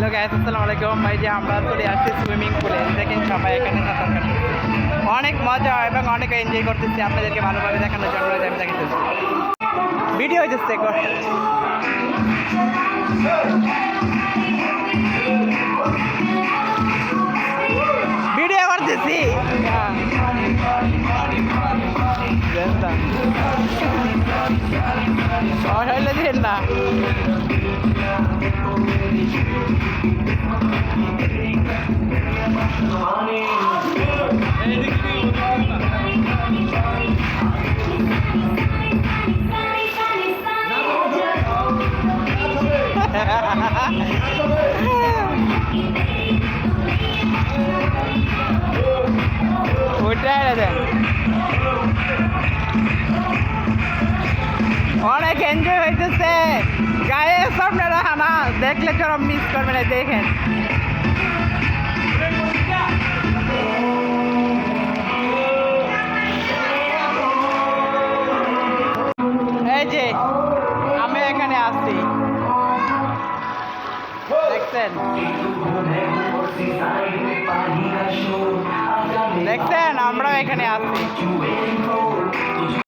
Hello guys, আসসালামু আলাইকুম। ভাই যে আমরা চলে আসছি সুইমিং পুলে, দেখেন সবাই এখানে সাঁতার কাটছে, অনেক মজা এবং অনেক এনজয় করতেছি। আপনাদেরকে ভালোভাবে দেখানোর জন্য আমি দেখাতেছি, ভিডিও হইতেছে ভিডিও করতেছি না ওইটাই দেন, অনেক এনজয় হইতেছে গায়ে সামনে রাখা না, দেখলে কেউ মিস করবে না। দেখেন এই যে আমি এখানে আছি, দেখছেন দেখছেন আমরাও এখানে আছি।